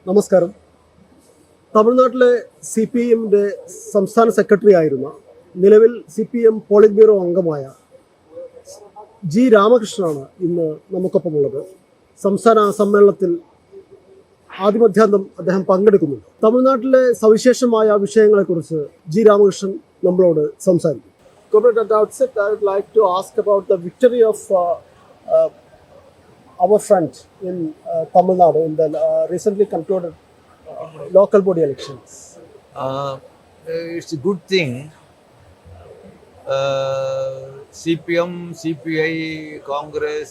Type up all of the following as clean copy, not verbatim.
നമസ്കാരം. തമിഴ്നാട്ടിലെ CPMന്റെ സംസ്ഥാന സെക്രട്ടറി ആയിരുന്ന നിലവിൽ CPM പോളിറ്റ് ബ്യൂറോ അംഗമായ രാമകൃഷ്ണനാണ് ഇന്ന് നമുക്കൊപ്പമുള്ളത്. സംസ്ഥാന സമ്മേളനത്തിൽ ആദ്യമധ്യാന്തം അദ്ദേഹം പങ്കെടുക്കുന്നുണ്ട്. തമിഴ്നാട്ടിലെ സവിശേഷമായ വിഷയങ്ങളെക്കുറിച്ച് രാമകൃഷ്ണൻ നമ്മളോട് സംസാരിക്കും. At the outset, I would like to ask about the victory of our friend in Tamil Nadu in the recently concluded local body elections. It's a good thing. CPM, CPI, Congress,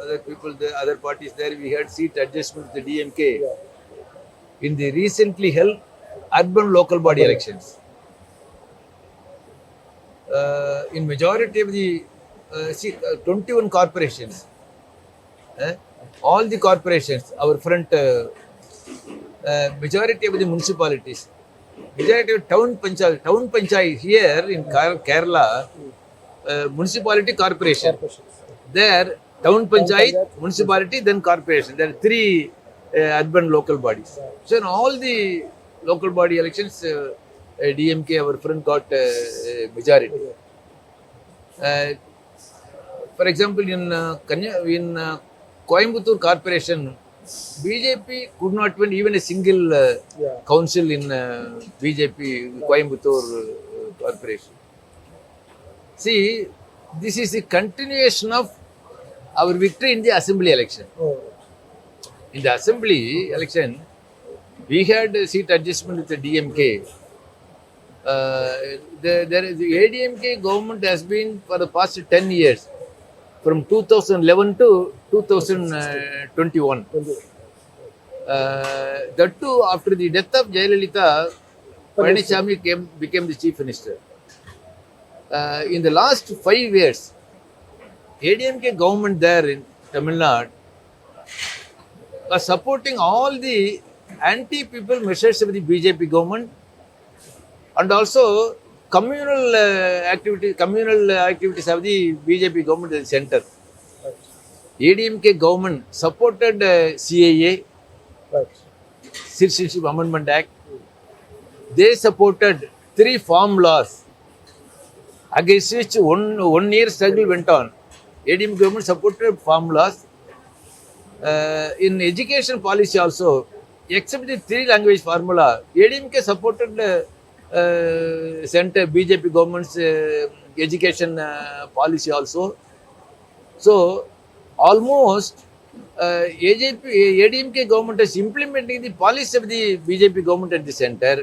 other people, the other parties there, we had seat adjustment with the DMK in the recently held urban local body elections. In majority of the 21 corporations, all the corporations, our front, majority of the municipalities, majority of town panchayat here in Kerala, municipality corporation, there town panchayat, municipality, then corporation. There are three urban local bodies. So in all the local body elections, DMK, our friend, got majority. For example, in Coimbatore Corporation, BJP could not win even a single council in BJP Coimbatore Corporation. See, this is a continuation of our victory in the assembly election. In the assembly election, we had a seat adjustment with the DMK. The ADMK government has been for the past 10 years, from 2011 to 2021. That too, after the death of Jayalalitha, Palaniswamy became the chief minister. In the last 5 years, ADMK government there in Tamil Nadu was supporting all the anti-people measures of the BJP government, and also communal activities of the BJP government in the center. ADMK government supported CAA, Citizenship Amendment Act. They supported 3 farm laws against which one year struggle went on. ADMK government supported farm laws. In education policy also, except the 3 language formula, ADMK supported center BJP government's education policy also. So almost ADMK government is implementing the policy of the BJP government at the center,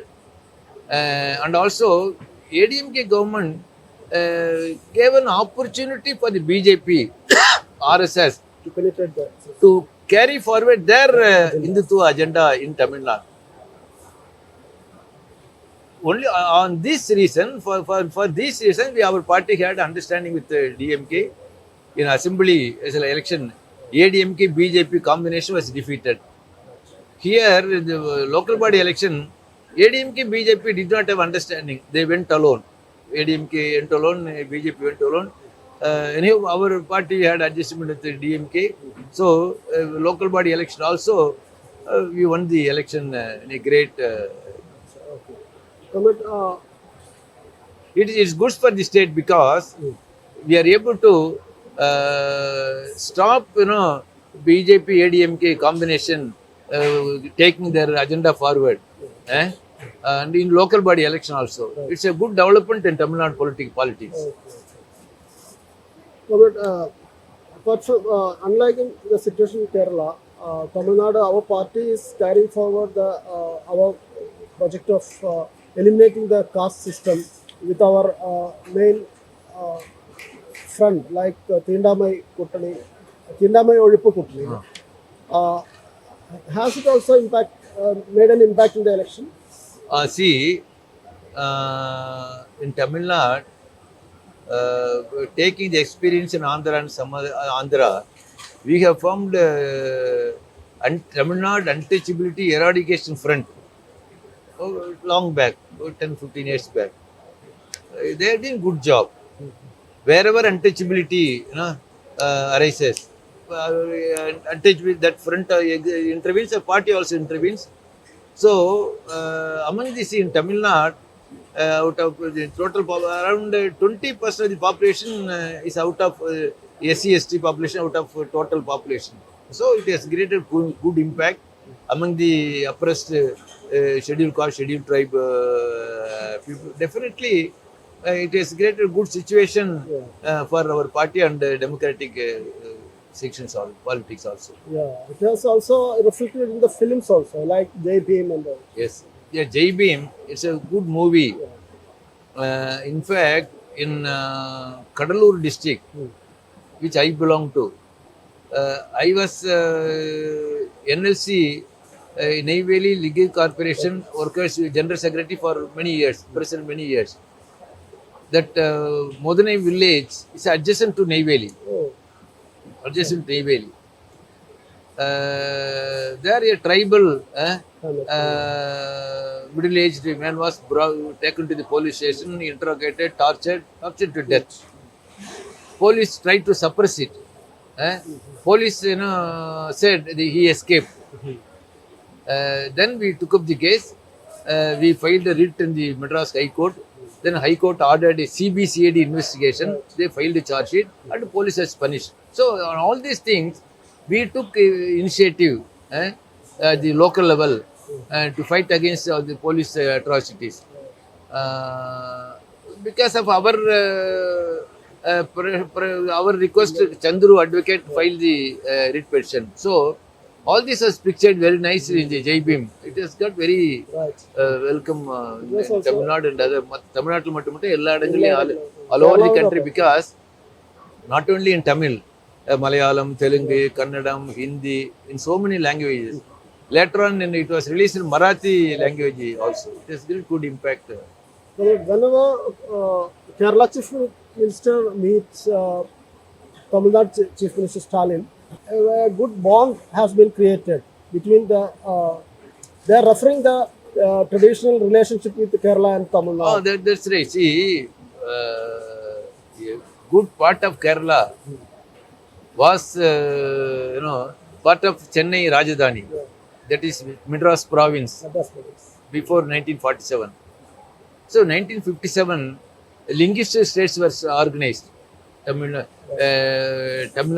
and also ADMK government gave an opportunity for the BJP RSS To penetrate that. to carry forward their Hindutva agenda in Tamil Nadu. Only on this reason, for this reason, our party had understanding with DMK. In assembly election, ADMK BJP combination was defeated. Here, the local body election, ADMK BJP did not have understanding. They went alone. ADMK went alone, BJP went alone. Anyhow, our party had adjustment with the DMK. So, local body election also, we won the election in a great. It is good for the state because we are able to stop, BJP ADMK combination taking their agenda forward, and in local body election also. It's a good development in Tamil Nadu politics. Apart from, unlike in the situation in Kerala, Tamil Nadu, our party is carrying forward our project of eliminating the caste system with our main front, like Tindamai Olippu Kuttani. Has it also made an impact in the election? See, in Tamil Nadu, taking the experience in Andhra and some other Andhra, we have formed Tamil Nadu Untouchability Eradication Front long back, 10-15 years back. They are doing good job. Wherever untouchability arises, untouchability, that front intervenes, the party also intervenes. So, among this in Tamil Nadu, out of the total around 20% of the population is out of SC/ST population out of total population. So it has created good impact among the oppressed scheduled caste, scheduled tribe people. Definitely, it has created good situation for our party and democratic sections or politics also. Yeah, it has also reflected in the films also, like Jai Bhim and all. Yes, yeah, Jai Bhim, it's a good movie. Yeah. In fact, in Kadalur district, which I belong to, I was NLC, Neyveli Legal Corporation Workers General Secretary for many years, President many years. That Modanai village is adjacent to Neyveli, Oh, adjacent to Neyveli. There a tribal middle-aged man was taken to the police station, interrogated, tortured to death. Police tried to suppress it. Police, said that he escaped. Then we took up the case. We filed a writ in the Madras High Court. Then High Court ordered a CBCID investigation. They filed a charge sheet and the police has punished. So on all these things, we took initiative at the local level to fight against the police atrocities. Because of our request, Chandru advocate filed the writ petition. So all this was pictured very nicely in the Jai Bhim. It has got very right. welcome Yes, in also. Tamil Nadu and other Tamil Nadu மட்டும் எல்லா இடங்களையும் all over the country, because not only in Tamil, Malayalam, Telugu, Kannadam, Hindi, in so many languages. Later on, it was released in Marathi language also. It has great good impact. So whenever Kerala Chief Minister meets Tamil Nadu Chief Minister Stalin, a good bond has been created between the. They are referring the traditional relationship with Kerala and Tamil Oh, Nadu. that's right. See, a good part of Kerala was, part of Chennai Rajdhani. That is Madras province That's what it is. before 1947. So 1957, linguistic states were organized. Tamil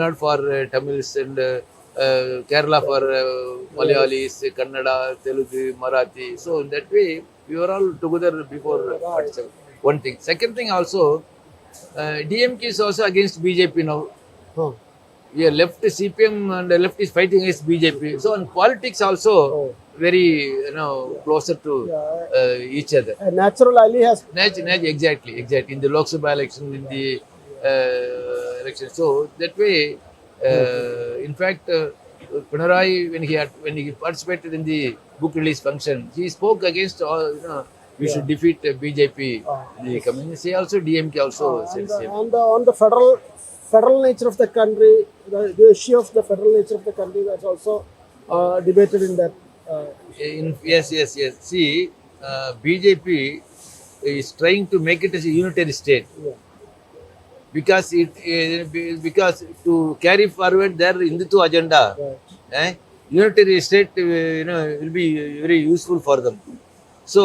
Nadu for Tamils and Kerala for Malayalis, Kannada, Telugu, Marathi. So in that way, we were all together before 47. One thing. Second thing also, DMK is also against BJP now. Huh. We are left CPM and the left is fighting against BJP. So on politics also very closer to each other. A natural ally has. Exactly. In the Lok Sabha election, in the election. So that way, in fact, Pinarayi, when he participated in the book release function, he spoke against all. We should defeat BJP. The communists. Also DMK also said same. On the federal nature of the country, the issue of the federal nature of the country, that's also debated in that. Yes. See, BJP is trying to make it as a unitary state. Yeah. Because to carry forward their Hindutva agenda, Right. unitary state will be very useful for them. So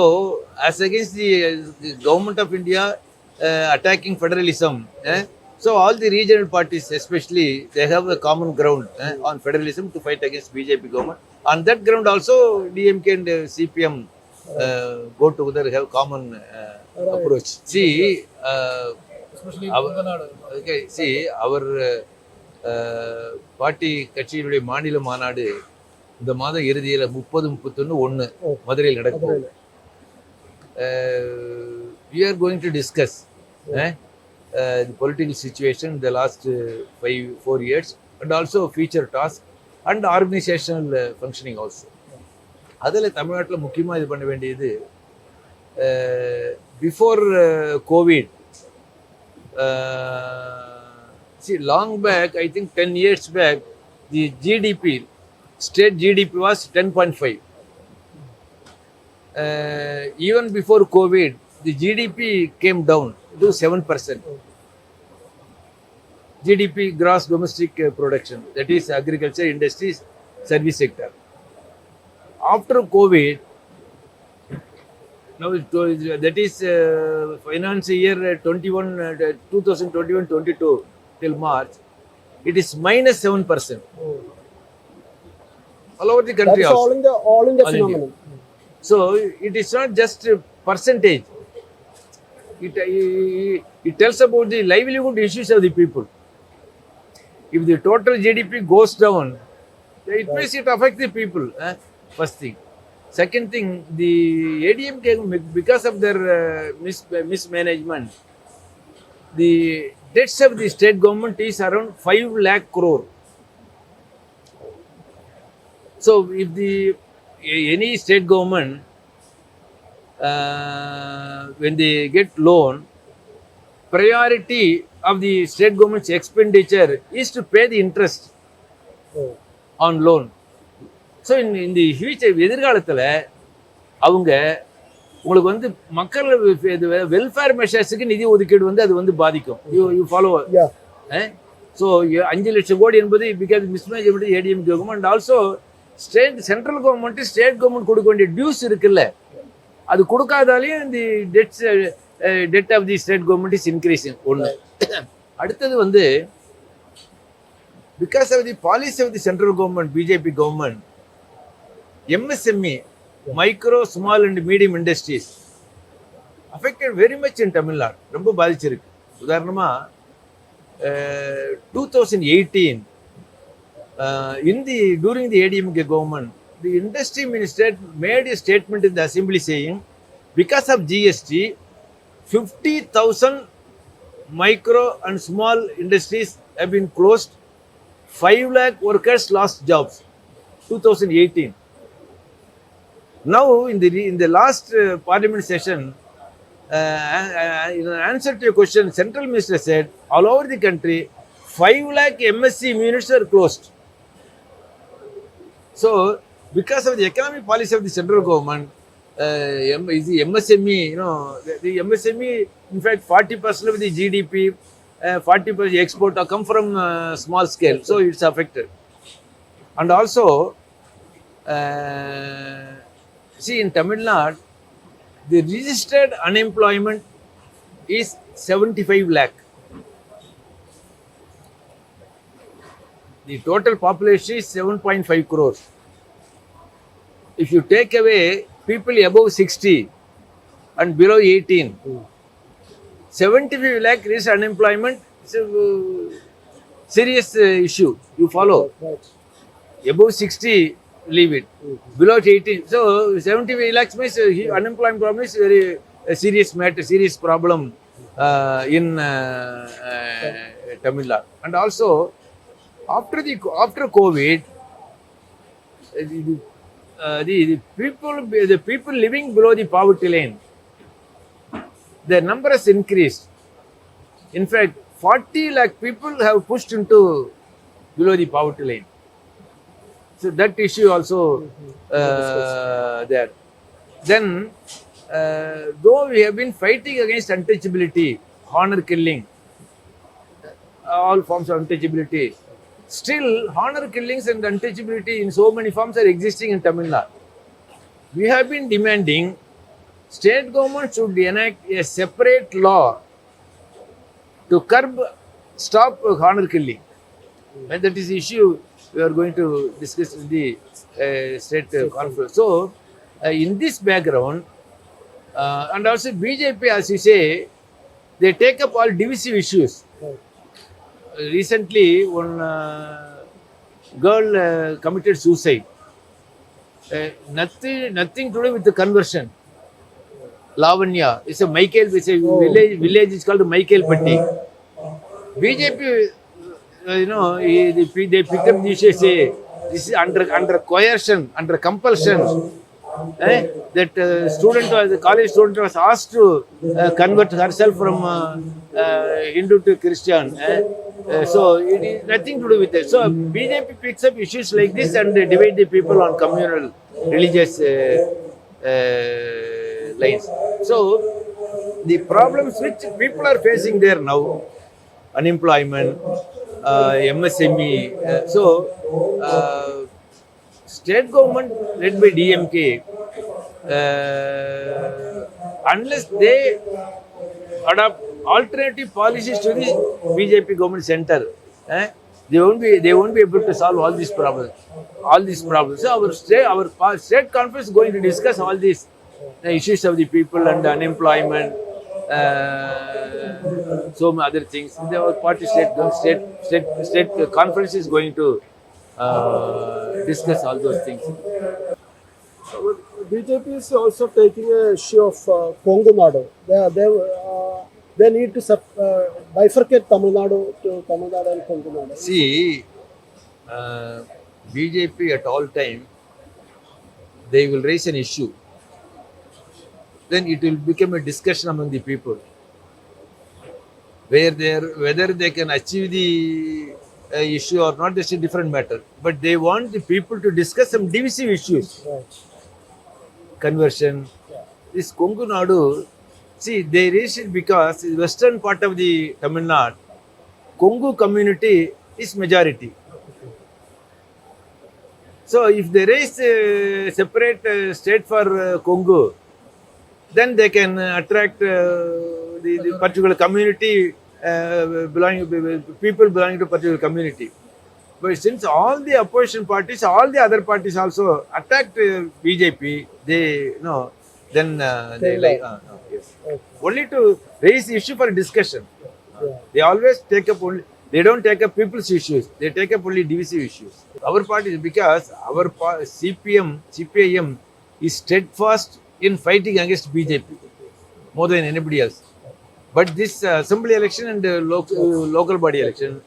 as against the government of India attacking federalism, so all the regional parties especially, they have a common ground on federalism to fight against BJP government. On that ground also, DMK and CPM go together, have common approach. See, our party கட்சியினுடைய மாநில மாநாடு இந்த மாதம் இறுதியில் 30-31 மதுரையில் நடக்கும். We are going to discuss the political situation in the last 4 years and also future task and organizational functioning also. அதில் தமிழ்நாட்டில் முக்கியமாக இது பண்ண வேண்டியது, before Covid, see, long back, I think 10 years back, the GDP, state GDP was 10.5. Even before COVID, the GDP came down to 7%. GDP, gross domestic production, that is agriculture, industries, service sector. After COVID, Now, that is finance year 2021-22 till March. It is minus 7%. All over the That country is also. all in the All India. phenomenon. So it is not just a percentage. It tells about the livelihood issues of the people. If the total GDP goes down, it means it affects the people. First thing. Second thing, the ADMK, because of their mismanagement, the debts of the state government is around 5 lakh crore. So if any state government, when they get loan, priority of the state government's expenditure is to pay the interest Oh. on loan. So இந்த future எதிர்காலத்தில் அவங்க உங்களுக்கு வந்து மக்கள் welfare மெஷர்ஸுக்கு நிதி ஒதுக்கீடு வந்து அது வந்து பாதிக்கும். You follow. ஸோ 5 லட்சம் கோடி என்பது because mismanagement ATM government and also central government state government கொடுக்க வேண்டிய டியூஸ் இருக்குல்ல, அது கொடுக்காதாலையும் இந்த debt of the state government is increasing. ஒன்று. அடுத்தது வந்து because of the policy of the central government BJP government, MSME, micro, small and medium industries, affected very much in Tamil Nadu. ரொம்ப பாதிச்சிருக்கு. உதாரணமா 2018 during the ADMK government, the industry minister made a statement in the assembly saying, because of GST, 50,000 micro and small industries have been closed. 5 lakh workers lost jobs. 2018. Now, in the last parliament session, in answer to your question, central minister said all over the country 5 lakh MSc units are closed. So, because of the economic policy of the central government, the MSME, the MSME, in fact, 40% of the GDP, 40% export come from small scale, so it's affected. And also, see, in Tamil Nadu, the registered unemployment is 75 lakh. The total population is 7.5 crores. If you take away people above 60 and below 18, 75 lakh is unemployment. It's a serious issue. You follow? Right. Above 60, leave it. Below 18. So 75 lakhs means unemployment problem is very serious matter, serious problem in Tamil Nadu. And also, after COVID, the people living below the poverty line, their number has increased. In fact, 40 lakh people have pushed into below the poverty line. So that issue also there. Then, though we have been fighting against untouchability, honor killing, all forms of untouchability, still honor killings and untouchability in so many forms are existing in Tamil Nadu. We have been demanding state government should enact a separate law to stop honor killing. And that is the issue we are going to discuss in the state conference. So, in this background, and also BJP, as you say, they take up all divisive issues. Recently, one girl committed suicide. Nothing to do with the conversion. Lavanya, it's a village is called Michael Patti. BJP, they picked up the issue, say this is under coercion, under compulsion. That the college student was asked to convert herself from Hindu to Christian. So it is nothing to do with it. So BJP picks up issues like this and they divide the people on communal, religious lines. So the problems which people are facing there now, unemployment, MSME. State government led by DMK unless they adopt alternative policies to the BJP government center, they won't be able to solve all these problems. So our state conference is going to discuss all these issues of the people and unemployment, so many other things. Our party state conference is going to discuss all those things. BJP is also taking a issue of Kongu Nadu. They need to bifurcate Tamil Nadu to Tamil Nadu and Kongu Nadu. See, BJP at all time, they will raise an issue. Then it will become a discussion among the people. Whether they can achieve the issue or not, that's a different matter. But they want the people to discuss some divisive issues. Right. Conversion. This Kongu Nadu, see, they raised it because the western part of the Tamil Nadu, Kongu community is majority. So if they raise a separate state for Kongu, then they can attract the particular community, people belonging to particular community. But since all the opposition parties, all the other parties also attacked BJP, they no, then they like no, yes. Okay. Only to raise the issue for discussion. Yeah. They always take up only. They don't take up people's issues. They take up only divisive issues. Our party, because our CPIM is steadfast in fighting against BJP more than anybody else. But this assembly election and local body election,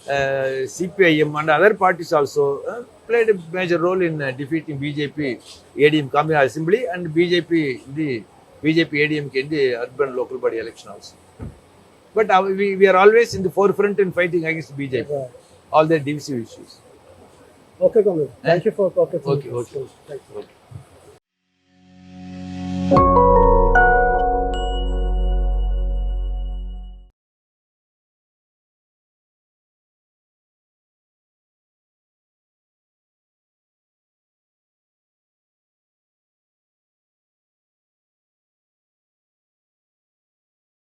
CPIM and other parties also played a major role in defeating BJP, ADM Communal Assembly and BJP ADM in the urban local body election also. But we are always in the forefront in fighting against BJP, Right. all their divisive issues. Okay, Kannur. Thank you for talking. Okay. Thank you. Okay.